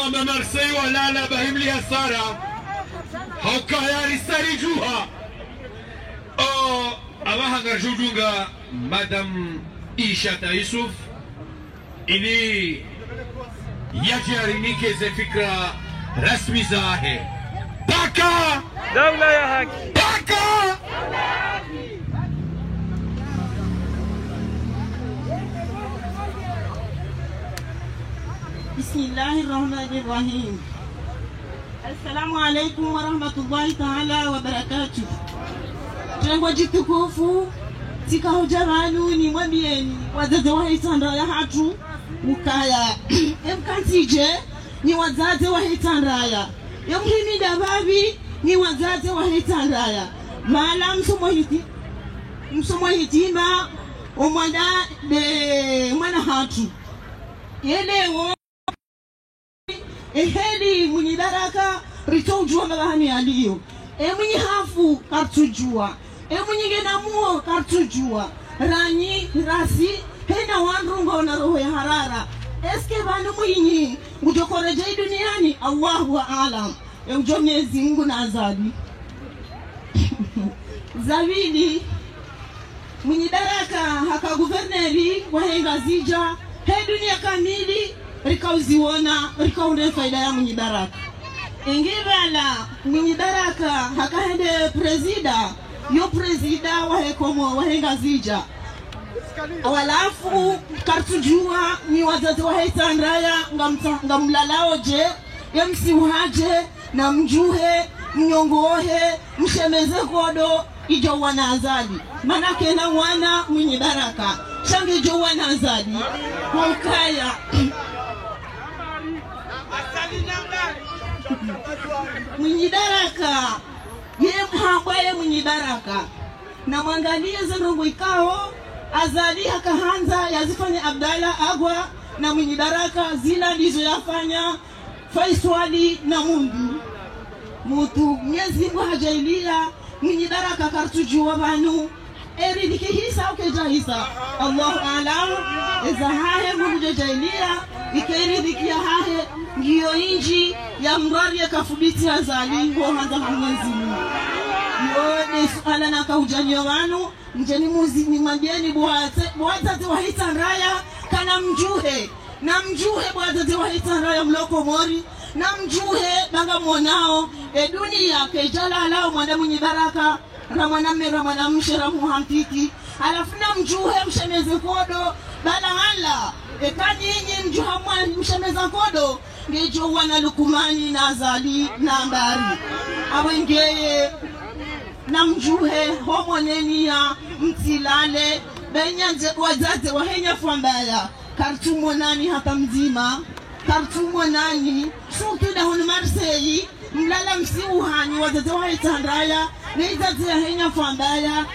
وما مرسي ولا لا بهم لها سارة هوكا يا رسالي جوها أما هنرجو جونغا مادام إيشا يوسف إني يجري كذا فكرة رسمي زاهي باكا دولة يا هاك باكا بسم الله الرحمن الرحيم. السلام عليكم ورحمة الله تعالى وبركاته. Jangwa jitukufu tika hujamanu ni mwambieni wazazi wa hitanda ya hatu mukaya emkantije ni wazazi wa hitandaya yamhimida babi ni wazazi wa hitandaya mala msomo hitima omwana de mwana hatu yelewo eheli mwenye daraka ritojua magahani aliyo mwenye hafu kartujua mwenye genamuo kartujua ranyi rasi hena wanrungo na roho ya harara eske banu mwinyi ujokorejei duniani Allahu aalam ujo Mwenyezi Mungu na azadi zawidi mwenye daraka haka guverneri wahenga zija he dunia kamili rikauziona rikaunde faida ya mwenye daraka ingibala mwenye daraka hakahende presida yo presida wahekomo wahenga zija walafu kartujua ni wazazi wa hitandaya ngamlalaoje yamsiuhaje na mjuhe mnyongohe mshemeze kodo ijo wana azadi manake na wana mwenye daraka shange jo wana azadi hokaya mwenye daraka ye mhangwaye mwenye daraka na mwangalie zenongo ikao azali hakahanza yazifanya Abdalla agwa na mwenye daraka zila ndizo yafanya Faiswali na Mundu mutu Mwenyezi Mungu hajailia mwenye daraka kartujua banu eridiki hisa ukejahisa Allahu a'lam eza hahe mungu jailia ikeridiki ya hahe ngiyo inji ya mrari ya kafubiti azali ngo hanza Mwenyezi Mungu yone suala na kaujanyo wanu njeni muzi ni mandieni buwatate wa hitandaya kana mjuhe na mjuhe buwatate wa hitandaya mloko mori na mjuhe banga mwanao dunia kejala alao mwana mwenye baraka na mwanamera mwanamshera muhantiki alafu na mjuhe mshemeze kodo bala wala kani inyi mjuha mwani mshemeza kodo ngejo wana Lukumani na Azali na Ambari awengeye na mjuhe homoneni ya mtilale benyanze wazaze wahenya fuambaya kartumo nani hata mzima kartumo nani sutuda honi Marseille mlala msiuhani wazaze wa hitandaya neizaze henya fuambaya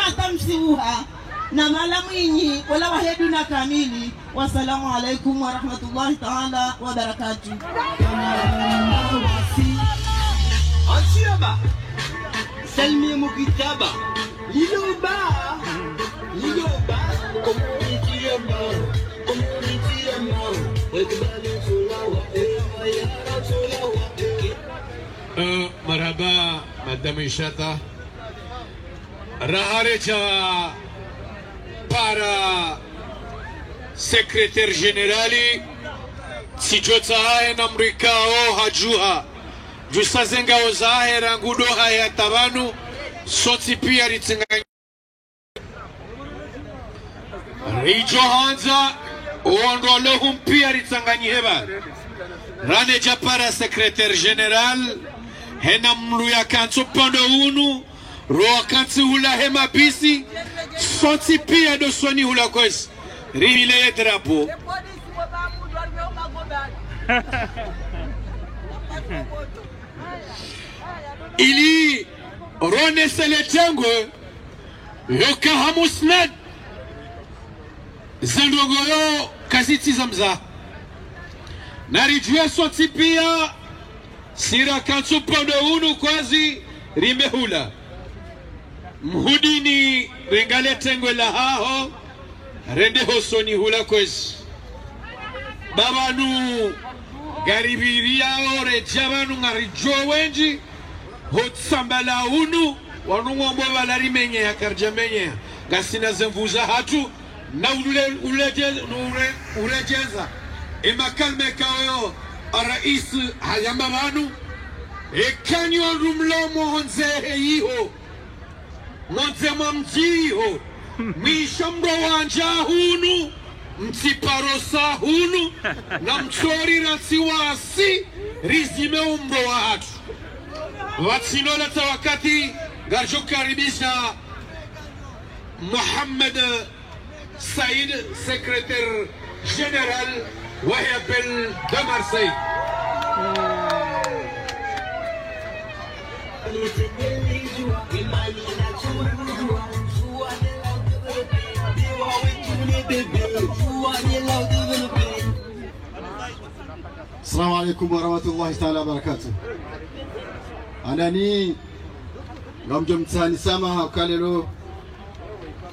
hata msiuha na mala mwinyi wala wahedu na kamili. Wassalamu alaikum wa rahmatullahi ta'ala wa barakatuh. Ansiaba Salmi mukitaba Liloba Community مرحبا مدام إشاتا Raharecha para secrétaire générali Sijotsahae na mrikao hajuha Jusazenga ozahe rangudo haya tabanu Soti pia ritenganya Rijo hanza Uondolohum pia ritenganyiheba Raneja para secrétaire général Hena mluya kanto pando unu Roa kanti hula hema bisi Soti pia dosoni hula kwesi Rimile drapo Ili Rone Seletengwe Yoka hamusnad Zandogoyo Kaziti zamza Narijue soti pia Sira kanto pando unu kwazi Rimehula Mhudini Rengale tengwe la haho Rende hosoni hula kwezi Babanu garibiria ore jabanu ngarijo wenji hotsambala unu wanungombo balari menye ya karjamenye gasina zemvuza hatu na urejeza emakalme kayo arais hayamba banu ekanyo rumlomo honze hiho nonze mamjiho mwishambo wanja hunu mtiparosa hunu na mchori rasiwasi rizime umbo wa hatu watsinoleta wakati garjo karibisha Mohamed Saïd, secrétaire général Wahhabel de Marseille. Assalamu alaikum wa rahmatullahi ta'ala wa barakatuh. Anani ngamjo mtani sama hakalelo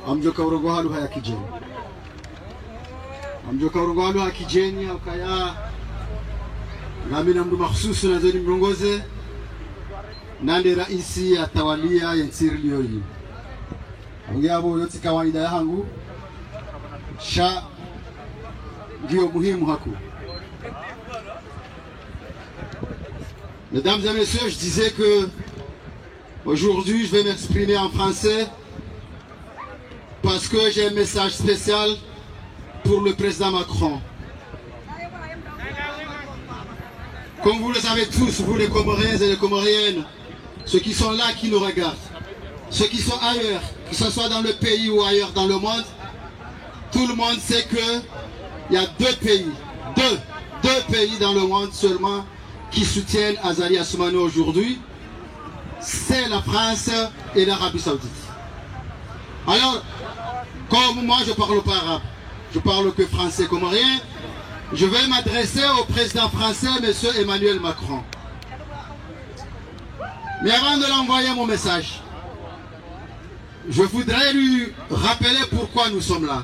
amjoka urongo halu haya kijeni amjoka urongo halu haya kijeni hakaya nami na mdu makhsusu na zeni mrongoze nande raisi atawalia yensiri liyoyi ongea yote kawaida yangu sha ndio muhimu haku. Mesdames et messieurs, je disais que aujourd'hui je vais m'exprimer en français parce que j'ai un message spécial pour le président Macron. Comme vous le savez tous, vous les Comoriens et les Comoriennes, ceux qui sont là, qui nous regardent, ceux qui sont ailleurs, que ce soit dans le pays ou ailleurs dans le monde, tout le monde sait qu'il y a deux pays dans le monde seulement qui soutiennent Azali Assoumani aujourd'hui, c'est la France et l'Arabie Saoudite. Alors, comme moi je ne parle pas arabe, je parle que français comorien, je vais m'adresser au président français, M. Emmanuel Macron. Mais avant de l'envoyer mon message, je voudrais lui rappeler pourquoi nous sommes là.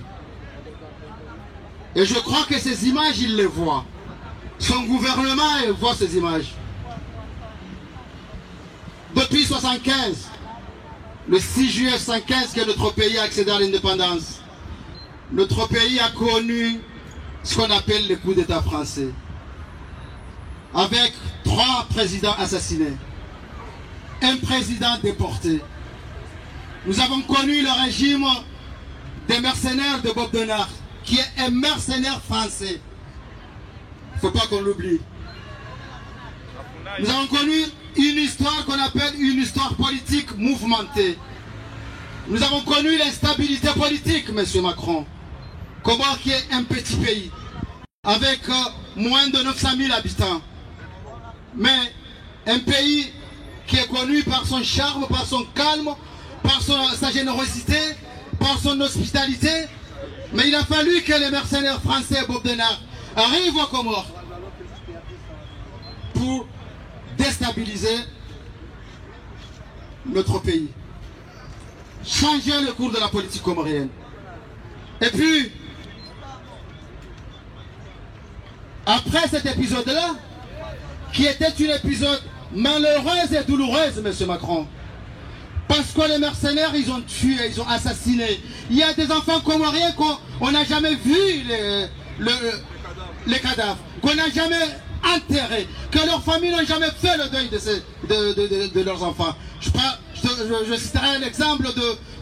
Et je crois que ces images, il les voit. Son gouvernement voit ces images. Depuis 1975, le 6 juillet 1975 que notre pays a accédé à l'indépendance, notre pays a connu ce qu'on appelle le coup d'État français, avec 3 présidents assassinés, un président déporté. Nous avons connu le régime des mercenaires de Bob Denard, qui est un mercenaire français. Il ne faut pas qu'on l'oublie. Nous avons connu une histoire qu'on appelle une histoire politique mouvementée. Nous avons connu l'instabilité politique, M. Macron. Comore qui est un petit pays, avec moins de 900 000 habitants. Mais un pays qui est connu par son charme, par son calme, par sa générosité, par son hospitalité. Mais il a fallu que les mercenaires français, Bob Denard, arrivent aux Comores pour déstabiliser notre pays, changer le cours de la politique comorienne. Et puis, après cet épisode-là, qui était un épisode malheureux et douloureux, M. Macron, parce que les mercenaires, ils ont tué, ils ont assassiné. Il y a des enfants comoriens qu'on n'a jamais vu les cadavres, qu'on n'a jamais enterrés, que leurs familles n'ont jamais fait le deuil de leurs enfants. Je citerai l'exemple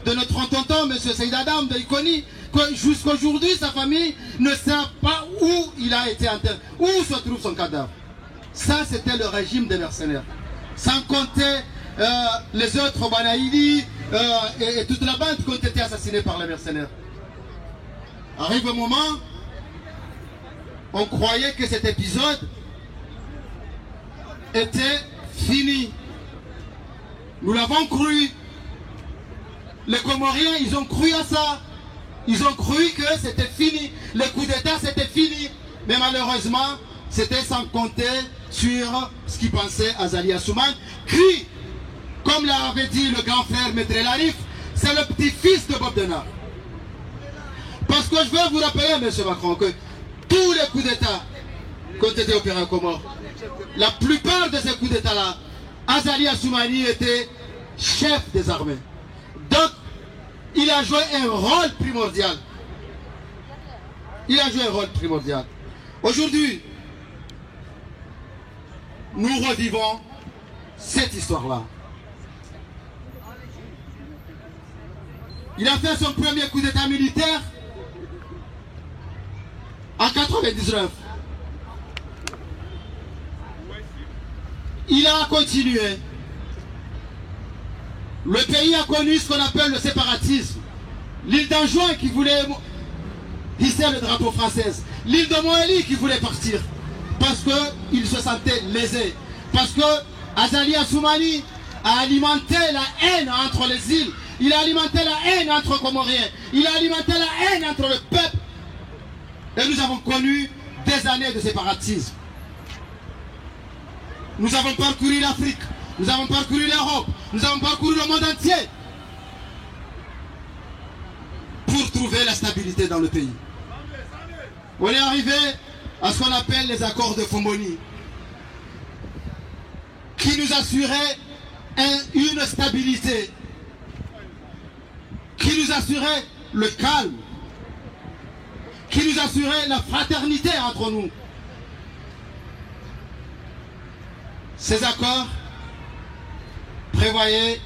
de notre tonton, M. Saïd Adam de Ikoni, que jusqu'aujourd'hui, sa famille ne sait pas où il a été enterré, où se trouve son cadavre. Ça, c'était le régime des mercenaires. Sans compter les autres, Banaïdi et toute la bande qui ont été assassinés par les mercenaires. Arrive un moment, on croyait que cet épisode était fini. Nous l'avons cru. Les Comoriens, ils ont cru à ça. Ils ont cru que c'était fini. Le coup d'État, c'était fini. Mais malheureusement, c'était sans compter sur ce qu'ils pensaient Azali Assoumani, qui, comme l'avait dit le grand frère Maître El Arif, c'est le petit-fils de Bob Denard. Parce que je veux vous rappeler, M. Macron, que tous les coups d'État qui ont été opérés en Comores. La plupart de ces coups d'État-là, Azali Assoumani était chef des armées. Donc, il a joué un rôle primordial. Il a joué un rôle primordial. Aujourd'hui, nous revivons cette histoire-là. Il a fait son premier coup d'État militaire en 1999. Il a continué. Le pays a connu ce qu'on appelle le séparatisme. L'île d'Anjouan qui voulait hisser le drapeau français. L'île de Moëli qui voulait partir. Parce qu'il se sentait lésé. Parce que Azali Assoumani a alimenté la haine entre les îles. Il a alimenté la haine entre Comoriens. Il a alimenté la haine entre le peuple. Et nous avons connu des années de séparatisme. Nous avons parcouru l'Afrique. Nous avons parcouru l'Europe. Nous avons parcouru le monde entier. Pour trouver la stabilité dans le pays. On est arrivé à ce qu'on appelle les accords de Fomboni. Qui nous assuraient une stabilité. Qui nous assurait le calme. Qui nous assurait la fraternité entre nous. Ces accords prévoyaient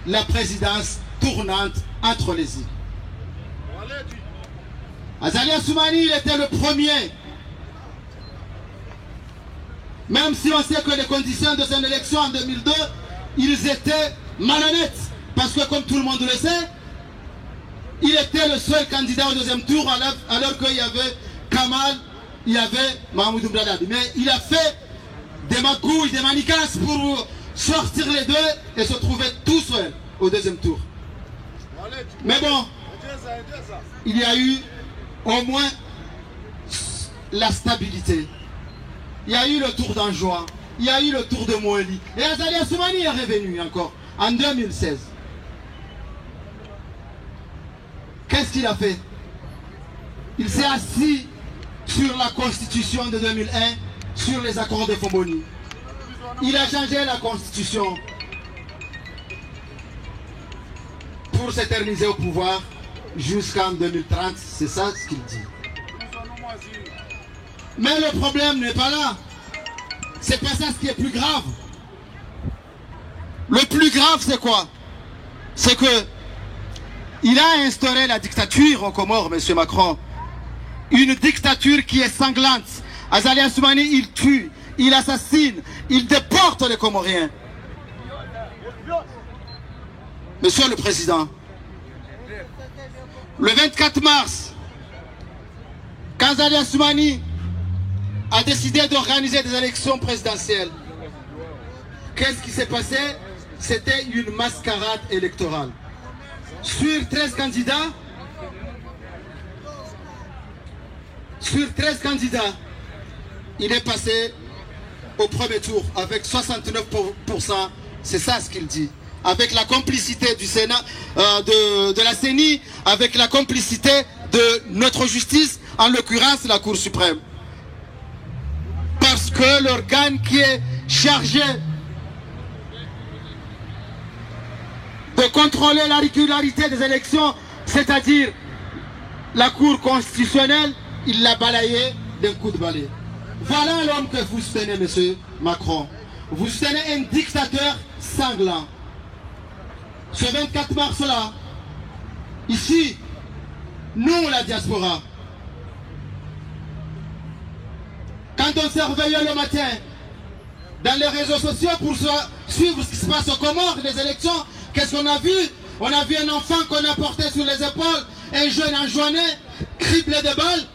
la présidence tournante entre les îles. Azali Assoumani, il était le premier. Même si on sait que les conditions de son élection en 2002, ils étaient malhonnêtes. Parce que comme tout le monde le sait, il était le seul candidat au deuxième tour alors qu'il y avait Kamal, il y avait Mahmoud Oumdadad. Mais il a fait des magouilles, des manigances pour sortir les deux et se trouver tout seul au deuxième tour. Mais bon, il y a eu au moins la stabilité. Il y a eu le tour d'Anjouan, il y a eu le tour de Moëli. Et Azali Assoumani est revenu encore en 2016. Qu'est-ce qu'il a fait? Il s'est assis sur la constitution de 2001, sur les accords de Fomboni. Il a changé la constitution pour s'éterniser au pouvoir jusqu'en 2030. C'est ça ce qu'il dit. Mais le problème n'est pas là. C'est pas ça ce qui est plus grave. Le plus grave, c'est quoi? C'est que il a instauré la dictature aux Comores, M. Macron. Une dictature qui est sanglante. Azali Assoumani, il tue, il assassine, il déporte les Comoriens. Monsieur le Président, le 24 mars, quand Azali Assoumani a décidé d'organiser des élections présidentielles, qu'est-ce qui s'est passé? C'était une mascarade électorale. Sur 13 candidats, il est passé au premier tour avec 69%. C'est ça ce qu'il dit. Avec la complicité du Sénat, de la CENI, avec la complicité de notre justice, en l'occurrence la Cour suprême. Parce que l'organe qui est chargé de contrôler la régularité des élections, c'est-à-dire la Cour constitutionnelle, il l'a balayé d'un coup de balai. Voilà l'homme que vous soutenez, monsieur Macron. Vous soutenez un dictateur sanglant. Ce 24 mars-là, ici, nous, la diaspora, quand on s'est réveillé le matin dans les réseaux sociaux pour suivre ce qui se passe aux Comores, les élections, qu'est-ce qu'on a vu? On a vu un enfant qu'on a porté sur les épaules, un jeune enjoiné, criblé de balles,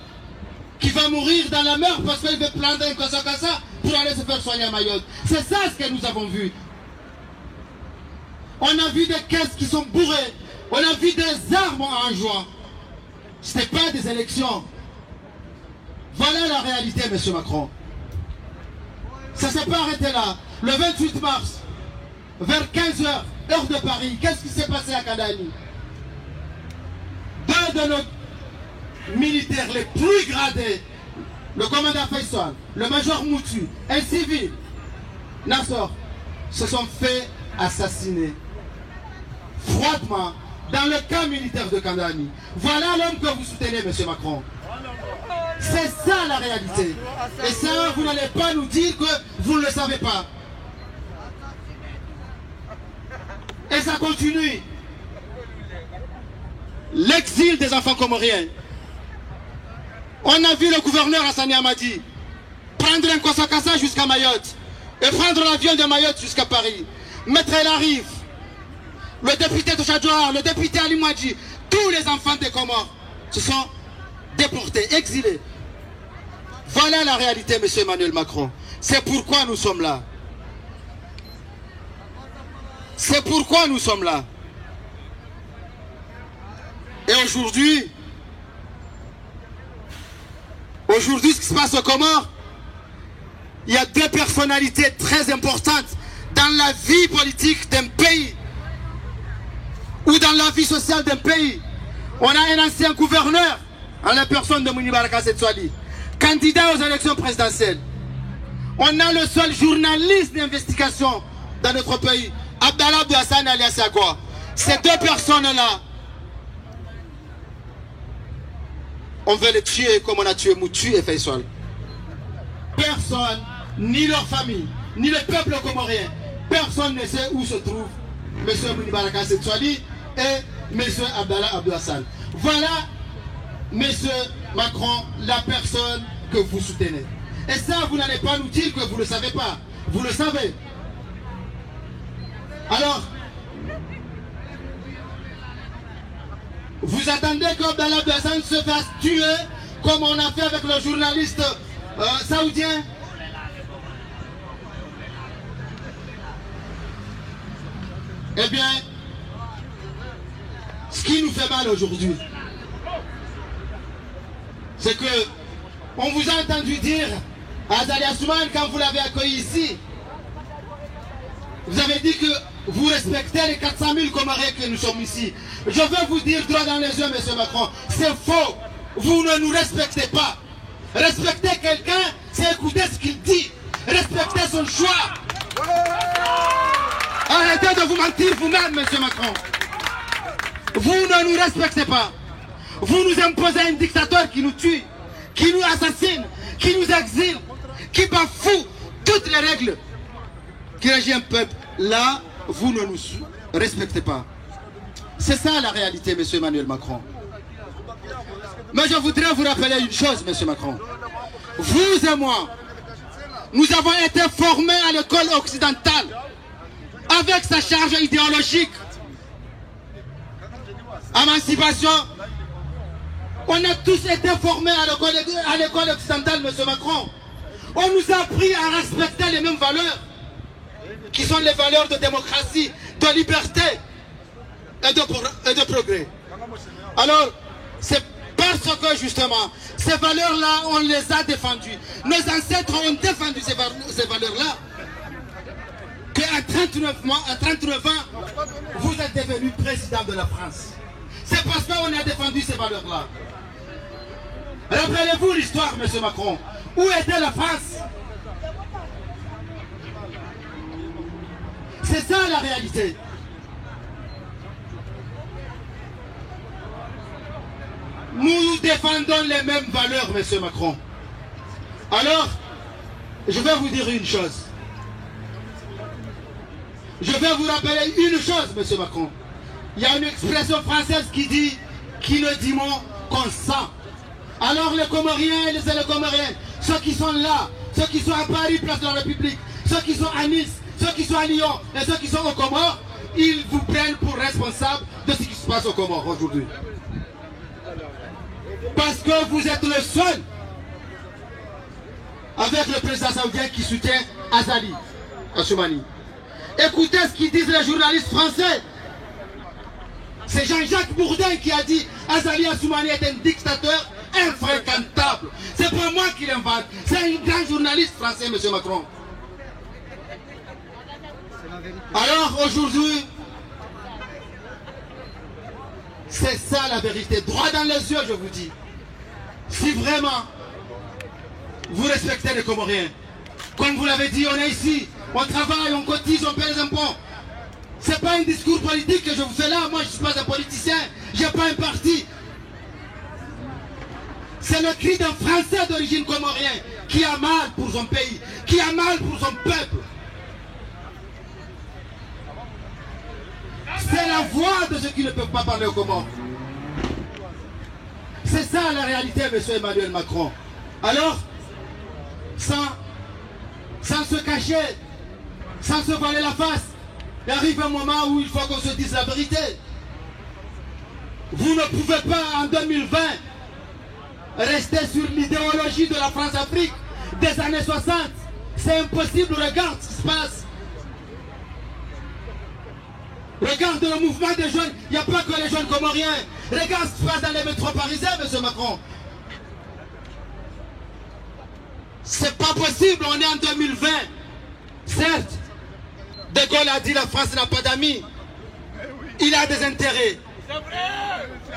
qui va mourir dans la mer parce qu'il veut prendre un kassa pour aller se faire soigner à Mayotte. C'est ça ce que nous avons vu. On a vu des caisses qui sont bourrées. On a vu des armes en juin. Ce n'était pas des élections. Voilà la réalité, M. Macron. Ça ne s'est pas arrêté là. Le 28 mars, vers 15h, heure de Paris, qu'est-ce qui s'est passé à Kadani? Deux de nos militaires les plus gradés le commandant Faisal, le major Moutu, un civil, Nassor, se sont fait assassiner froidement dans le camp militaire de Kandami. Voilà l'homme que vous soutenez, M. Macron. C'est ça la réalité. Et ça, vous n'allez pas nous dire que vous ne le savez pas. Et ça continue. L'exil des enfants comoriens. On a vu le gouverneur Hassani Hamadi prendre un Kosakasa jusqu'à Mayotte et prendre l'avion de Mayotte jusqu'à Paris. Maître El Arif, le député de Chadjoa, le député Ali Mouadji, tous les enfants des Comores se sont déportés, exilés. Voilà la réalité, M. Emmanuel Macron. C'est pourquoi nous sommes là. C'est pourquoi nous sommes là. Et aujourd'hui, ce qui se passe aux Comores, il y a deux personnalités très importantes dans la vie politique d'un pays ou dans la vie sociale d'un pays. On a un ancien gouverneur, en la personne de Mouni Baraka Setswali, candidat aux élections présidentielles. On a le seul journaliste d'investigation dans notre pays, Abdallah Abdou Hassan alias Agua. Ces deux personnes-là, on veut les tuer comme on a tué Moutu et Faisal. Personne, ni leur famille, ni le peuple comorien, personne ne sait où se trouve M. Mouni Baraka Setswali et M. Abdallah Abdou Hassan. Voilà, M. Macron, la personne que vous soutenez. Et ça, vous n'allez pas nous dire que vous ne le savez pas. Vous le savez. Alors, vous attendez qu'Abdallah Abdou Hassan se fasse tuer comme on a fait avec le journaliste saoudien? Eh bien, ce qui nous fait mal aujourd'hui, c'est que on vous a entendu dire à Azali Assoumane, quand vous l'avez accueilli ici, vous avez dit que vous respectez les 400 000 Comoriens que nous sommes ici. Je veux vous dire droit dans les yeux, M. Macron, c'est faux. Vous ne nous respectez pas. Respecter quelqu'un, c'est écouter ce qu'il dit. Respecter son choix. Arrêtez de vous mentir vous-même, M. Macron. Vous ne nous respectez pas. Vous nous imposez un dictateur qui nous tue, qui nous assassine, qui nous exile, qui bafoue toutes les règles qui régit un peuple. Là, vous ne nous respectez pas. C'est ça la réalité, M. Emmanuel Macron. Mais je voudrais vous rappeler une chose, M. Macron. Vous et moi, nous avons été formés à l'école occidentale avec sa charge idéologique. Émancipation. On a tous été formés à l'école occidentale, M. Macron. On nous a appris à respecter les mêmes valeurs, qui sont les valeurs de démocratie, de liberté et de progrès. Alors, c'est parce que justement, ces valeurs-là, on les a défendues. Nos ancêtres ont défendu ces valeurs-là. Qu'à 39 ans, vous êtes devenu président de la France. C'est parce qu'on a défendu ces valeurs-là. Rappelez-vous l'histoire, M. Macron. Où était la France? C'est ça la réalité. Nous défendons les mêmes valeurs, M. Macron. Alors, je vais vous dire une chose. Je vais vous rappeler une chose, M. Macron. Il y a une expression française qui dit « qui ne dit mot qu'on sent ». Alors les Comoriens et les Comoriennes, ceux qui sont là, ceux qui sont à Paris, place de la République, ceux qui sont à Nice, ceux qui sont à Lyon et ceux qui sont aux Comores, ils vous prennent pour responsable de ce qui se passe aux Comores aujourd'hui. Parce que vous êtes le seul, avec le président saoudien qui soutient Azali Assoumani. Écoutez ce qu'ils disent les journalistes français. C'est Jean-Jacques Bourdin qui a dit Azali Assoumani est un dictateur infréquentable. C'est pas moi qui l'invente. C'est un grand journaliste français, M. Macron. Alors aujourd'hui, c'est ça la vérité. Droit dans les yeux, je vous dis. Si vraiment vous respectez les Comoriens. Comme vous l'avez dit, on est ici, on travaille, on cotise, on paie les impôts. C'est pas un discours politique que je vous fais là. Moi, je ne suis pas un politicien, je n'ai pas un parti. C'est le cri d'un Français d'origine comorien qui a mal pour son pays, qui a mal pour son peuple. C'est la voix de ceux qui ne peuvent pas parler au Comores. C'est ça la réalité, monsieur Emmanuel Macron. Alors, sans se cacher, sans se voiler la face, il arrive un moment où il faut qu'on se dise la vérité. Vous ne pouvez pas en 2020 rester sur l'idéologie de la France-Afrique des années 60. C'est impossible, regarde ce qui se passe. Regarde le mouvement des jeunes, il n'y a pas que les jeunes comoriens. Regarde ce qui se passe dans les métros parisiens, monsieur Macron. C'est pas possible, on est en 2020. Certes, De Gaulle a dit la France n'a pas d'amis. Il a des intérêts.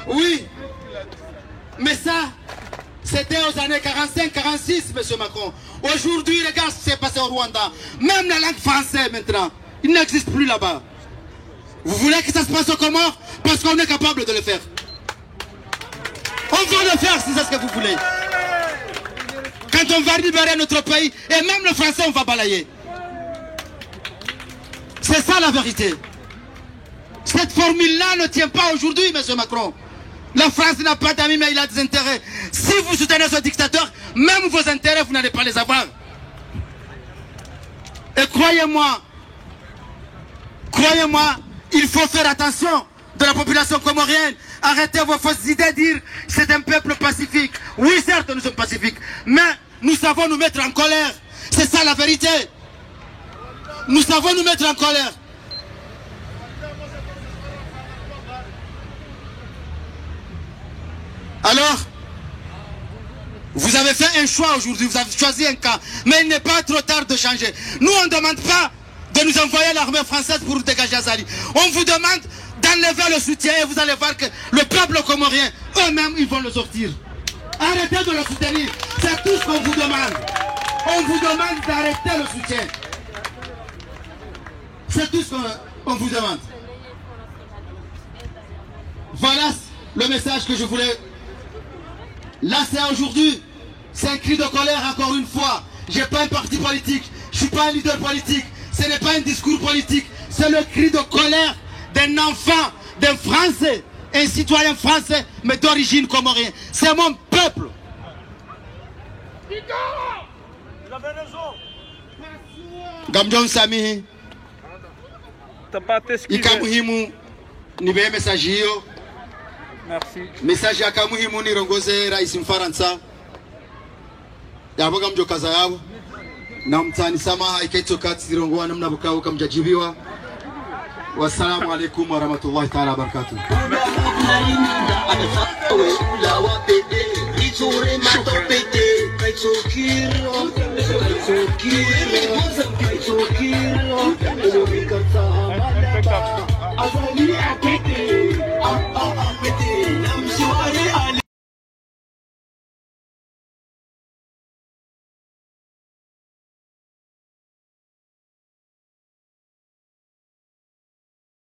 Oui. Mais ça, c'était aux années 45-46, monsieur Macron. Aujourd'hui, regarde ce qui s'est passé au Rwanda. Même la langue française maintenant, il n'existe plus là-bas. Vous voulez que ça se passe au Comores? Parce qu'on est capable de le faire. On va le faire si c'est ce que vous voulez. Quand on va libérer notre pays, et même le français, on va balayer. C'est ça la vérité. Cette formule-là ne tient pas aujourd'hui, monsieur Macron. La France n'a pas d'amis, mais il a des intérêts. Si vous soutenez ce dictateur, même vos intérêts, vous n'allez pas les avoir. Et croyez-moi, il faut faire attention de la population comorienne. Arrêtez vos fausses idées, dire c'est un peuple pacifique. Oui, certes, nous sommes pacifiques, mais nous savons nous mettre en colère. C'est ça la vérité. Nous savons nous mettre en colère. Alors, vous avez fait un choix aujourd'hui, vous avez choisi un camp, mais il n'est pas trop tard de changer. Nous, on ne demande pas de nous envoyer l'armée française pour dégager Azali. On vous demande d'enlever le soutien et vous allez voir que le peuple comorien, eux-mêmes, ils vont le sortir. Arrêtez de le soutenir. C'est tout ce qu'on vous demande. On vous demande d'arrêter le soutien. C'est tout ce qu'on vous demande. Voilà le message que je voulais. Là, c'est aujourd'hui. C'est un cri de colère encore une fois. Je n'ai pas un parti politique. Je ne suis pas un leader politique. Ce n'est pas un discours politique. C'est le cri de colère d'un enfant, d'un Français, un citoyen français, mais d'origine comorienne. C'est mon peuple. Vous avez raison. Gamjon Sami. T'as pas t'esquivé. Ikamuhimu. Nibe message hiyo. Merci. Message ya kamuhimu nirongoze rais Mfaransa. Yabo gamjo kaza yabo. Na mtani sama ikaitoka tirongwa namna bukao kamjajibiwa. Wassalamu alaikum warahmatullahi ta'ala wabarakatuh. Shukran.